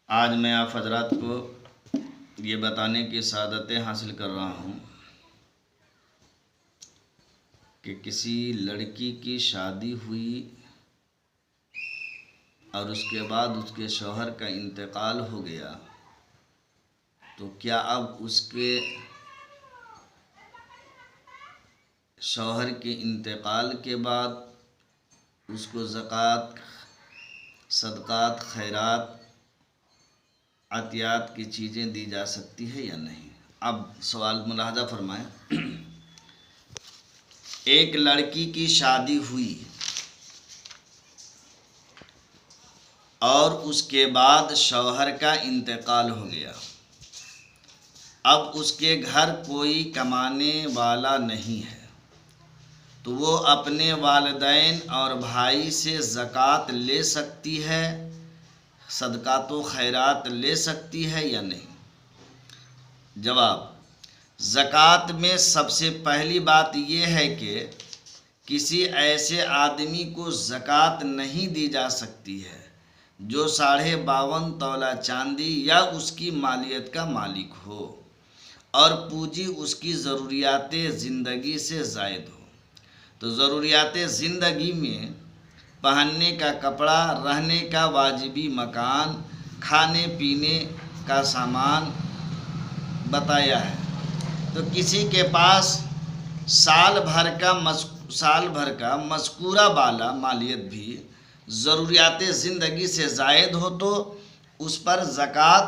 आज मैं आप हजरात को ये बताने की सआदतें हासिल कर रहा हूँ कि किसी लड़की की शादी हुई और उसके बाद उसके शौहर का इंतकाल हो गया, तो क्या अब उसके शौहर के इंतकाल के बाद उसको ज़कात, सदक़ात, खैरात, अतियात की चीज़ें दी जा सकती है या नहीं। अब सवाल मुलाहजा फरमाएं। एक लड़की की शादी हुई और उसके बाद शौहर का इंतकाल हो गया। अब उसके घर कोई कमाने वाला नहीं है, तो वो अपने वालिदैन और भाई से ज़कात ले सकती है, सदक़ात व खैरात ले सकती है या नहीं। जवाब, ज़कात में सबसे पहली बात ये है कि किसी ऐसे आदमी को ज़कात नहीं दी जा सकती है जो 52.5 तोला चांदी या उसकी मालियत का मालिक हो और पूंजी उसकी ज़रूरियात ज़िंदगी से ज़ायद हो। तो ज़रूरियात ज़िंदगी में पहनने का कपड़ा, रहने का वाजिबी मकान, खाने पीने का सामान बताया है। तो किसी के पास साल भर का मज़कूरा वाला मालियत भी ज़रूरियात ज़िंदगी से ज़ायद हो तो उस पर ज़कात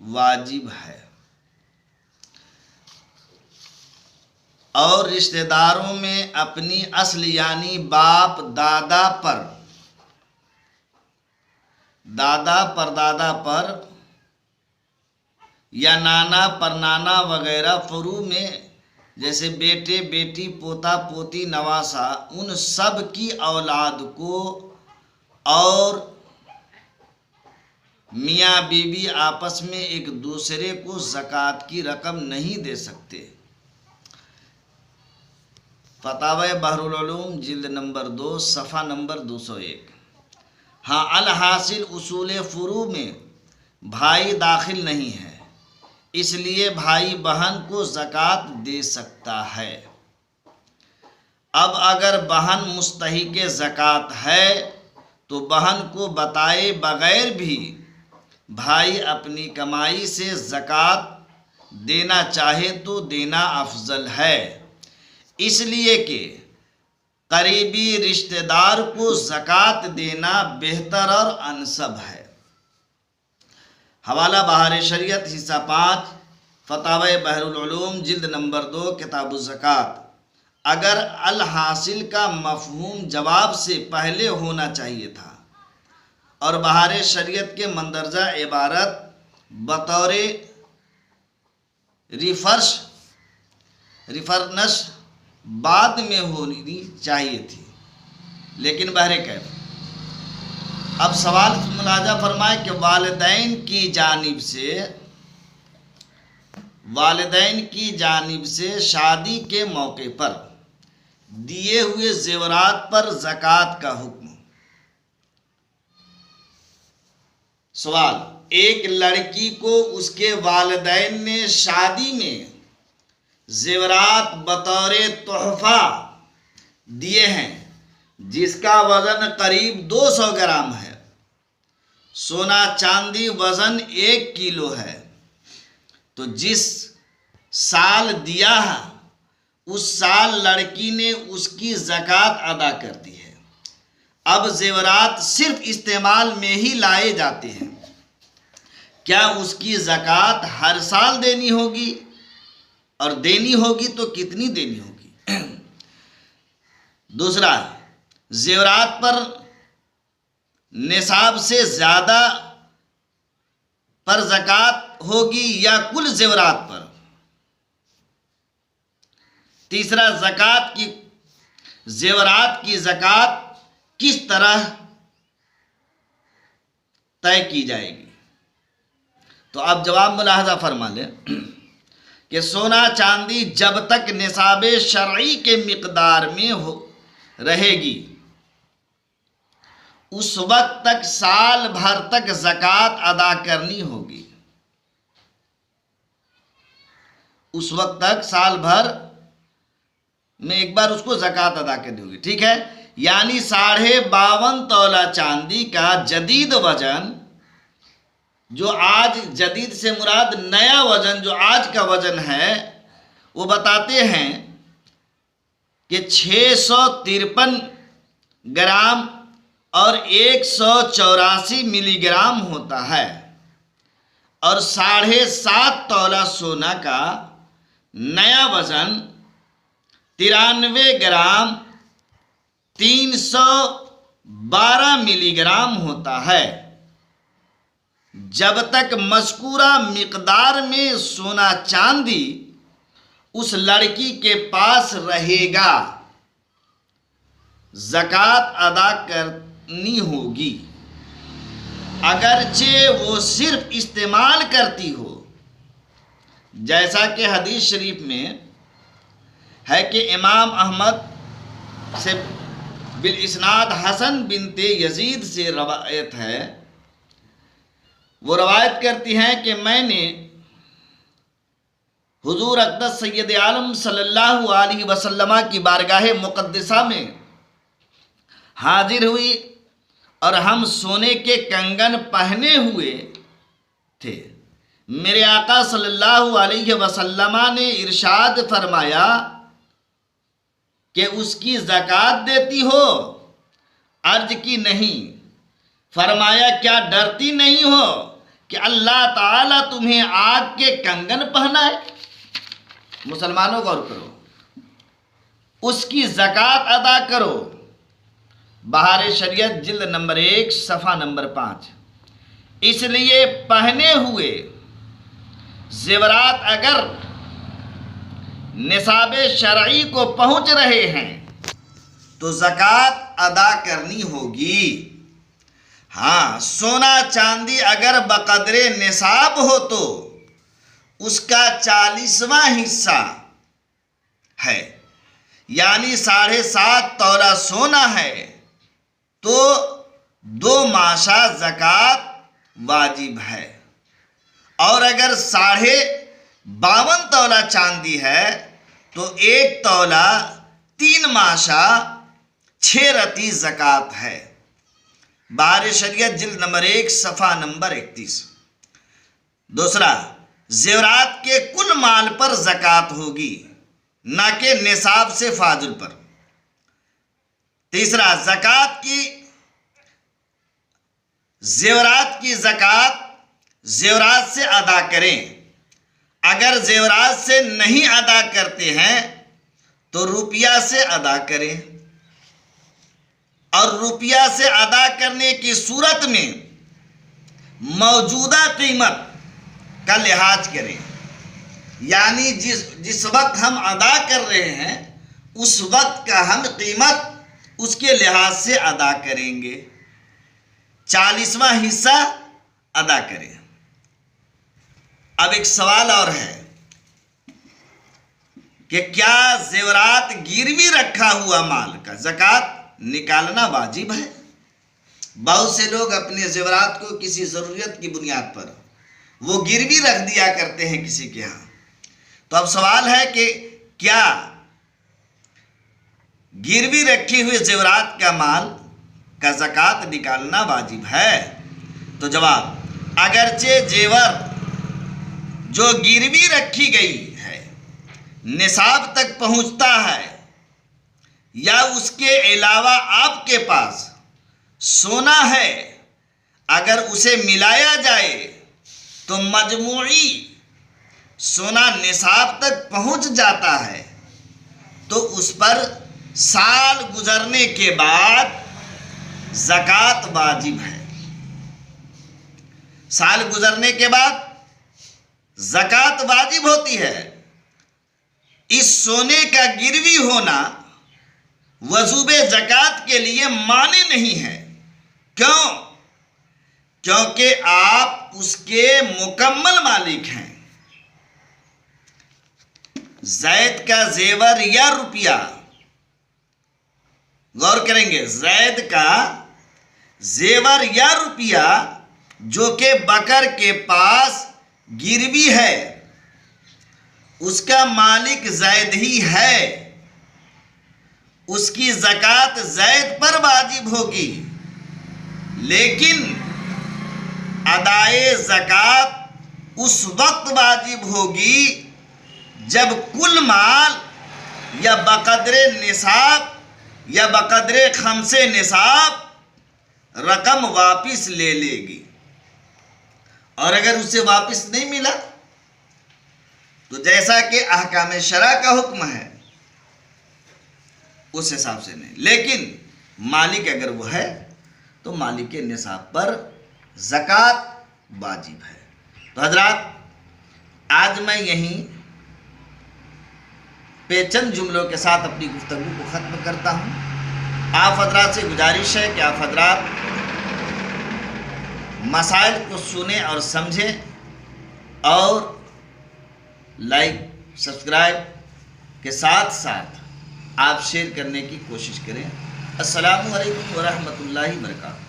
वाजिब है। और रिश्तेदारों में अपनी असल यानी बाप दादा परदादा पर या नाना परनाना वगैरह फरू में, जैसे बेटे बेटी, पोता पोती, नवासा, उन सब की औलाद को और मियाँ बीवी आपस में एक दूसरे को ज़कात की रकम नहीं दे सकते। फतावा बहरुल उलूम जिल्द नंबर 2 सफ़ा नंबर 201। हाँ, अल हासिल उसूल फ़ुरू में भाई दाखिल नहीं है, इसलिए भाई बहन को ज़कात दे सकता है। अब अगर बहन मुस्तहिक़ ज़कात है तो बहन को बताए बग़ैर भी भाई अपनी कमाई से ज़कात देना चाहे तो देना अफजल है, इसलिए कि करीबी रिश्तेदार को ज़कात देना बेहतर और अनसब है। हवाला बहार शरीयत हिस्सा 5 फतावा बहरुल उलूम जिल्द नंबर 2 किताबुल ज़कात। अगर अल हासिल का मफ़हूम जवाब से पहले होना चाहिए था और बहार शरीयत के मंदरजा इबारत बतौर रिफरनश बाद में होनी चाहिए थी, लेकिन बहरे कैफ। अब सवाल मुलाजा फरमाए कि वालिदैन की जानिब से शादी के मौके पर दिए हुए जेवरात पर ज़कात का हुक्म। सवाल, एक लड़की को उसके वालिदैन ने शादी में जेवरात बतौर तोहफा दिए हैं जिसका वज़न करीब 200 ग्राम है। सोना चांदी वज़न 1 किलो है, तो जिस साल दिया है उस साल लड़की ने उसकी ज़कात अदा कर दी है। अब जेवरात सिर्फ इस्तेमाल में ही लाए जाते हैं, क्या उसकी ज़कात हर साल देनी होगी, और देनी होगी तो कितनी देनी होगी। दूसरा, जेवरात पर निसाब से ज़्यादा पर ज़कात होगी या कुल जेवरात पर। तीसरा, जेवरात की ज़कात किस तरह तय की जाएगी। तो आप जवाब मुलाहजा फरमा लें कि सोना चांदी जब तक निसाब शरई के मिकदार में रहेगी उस वक्त तक साल भर तक ज़कात अदा करनी होगी। उस वक्त तक साल भर में एक बार उसको ज़कात अदा करनी होगी। ठीक है, यानी 52.5 तोला चांदी का जदीद वजन, जो आज जदीद से मुराद नया वजन, जो आज का वजन है, वो बताते हैं कि 653 ग्राम और 184 मिलीग्राम होता है। और 7.5 तोला सोना का नया वजन 93 ग्राम 312 मिलीग्राम होता है। जब तक मज़कूरा मिक़दार में सोना चांदी उस लड़की के पास रहेगा, ज़कात अदा करनी होगी, अगरचे वो सिर्फ इस्तेमाल करती हो। जैसा कि हदीस शरीफ में है कि इमाम अहमद से बिल इस्नाद हसन बिनते यजीद से रवायत है, वो रवायत करती हैं कि मैंने हुजूर अक़दस सैयद आलम सल्लल्लाहु अलैहि वसल्लम की बारगाह मुक़द्दसा में हाजिर हुई और हम सोने के कंगन पहने हुए थे। मेरे आका सल्लल्लाहु अलैहि वसल्लम ने इरशाद फरमाया कि उसकी ज़कात देती हो? अर्ज की नहीं। फरमाया क्या डरती नहीं हो कि अल्लाह ताला तुम्हें आग के कंगन पहनाए? मुसलमानों गौर करो, उसकी ज़कात अदा करो। बहार शरीयत जिल्द नंबर 1 सफ़ा नंबर 5। इसलिए पहने हुए ज़ेवरात अगर निसाब शरई को पहुँच रहे हैं तो ज़कात अदा करनी होगी। हाँ, सोना चांदी अगर बक़द्रे निसाब हो तो उसका 40वां हिस्सा है, यानी 7.5 तोला सोना है तो 2 माशा ज़कात वाजिब है। और अगर 52.5 तोला चांदी है तो 1 तोला 3 माशा 6 रती ज़कात है। बहार शरीयत जिल्द नंबर 1 सफ़ा नंबर 31। दूसरा, ज़ेवरात के कुल माल पर ज़कात होगी, ना कि निसाब से फाजुल पर। तीसरा, ज़ेवरात की ज़कात ज़ेवरात से अदा करें। अगर ज़ेवरात से नहीं अदा करते हैं तो रुपया से अदा करें, और रुपया से अदा करने की सूरत में मौजूदा कीमत का लिहाज करें, यानी जिस वक्त हम अदा कर रहे हैं उस वक्त का हम कीमत उसके लिहाज से अदा करेंगे। 40वां हिस्सा अदा करें। अब एक सवाल और है कि क्या ज़ेवरात गिरवी रखा हुआ माल का ज़कात निकालना वाजिब है? बहुत से लोग अपने ज़ेवरात को किसी ज़रूरत की बुनियाद पर वो गिरवी रख दिया करते हैं किसी के यहाँ। तो अब सवाल है कि क्या गिरवी रखी हुई ज़ेवरात का माल का ज़कात निकालना वाजिब है? तो जवाब, अगरचे जेवर जो गिरवी रखी गई है निसाब तक पहुंचता है या उसके अलावा आपके पास सोना है, अगर उसे मिलाया जाए तो मजमूई सोना निसाब तक पहुंच जाता है, तो उस पर साल गुजरने के बाद ज़कात वाजिब है। साल गुजरने के बाद ज़कात वाजिब होती है। इस सोने का गिरवी होना वजूबे ज़कात के लिए माने नहीं है। क्यों? क्योंकि आप उसके मुकम्मल मालिक हैं। ज़ैद का जेवर या रुपया, गौर करेंगे, ज़ैद का जेवर या रुपया जो कि बकर के पास गिरवी है, उसका मालिक जैद ही है, उसकी ज़कात जैद पर वाजिब होगी, लेकिन अदाए ज़कात उस वक्त वाजिब होगी जब कुल माल या बकदरे निसाब या बकदरे खमसे निसाब रकम वापिस ले लेगी। और अगर उसे वापिस नहीं मिला तो जैसा कि अहकाम शरा का हुक्म है उस हिसाब से नहीं, लेकिन मालिक अगर वो है तो मालिक के निसाब पर ज़कात वाजिब है। तो हजरात, आज मैं यहीं पे चंद जुमलों के साथ अपनी गुफ्तगू को ख़त्म करता हूँ। आप हजरात से गुजारिश है कि आप हजरात मसाइल को सुने और समझें और लाइक सब्सक्राइब के साथ साथ आप शेयर करने की कोशिश करें। अस्सलामु अलैकुम व रहमतुल्लाहि व बरकातहू।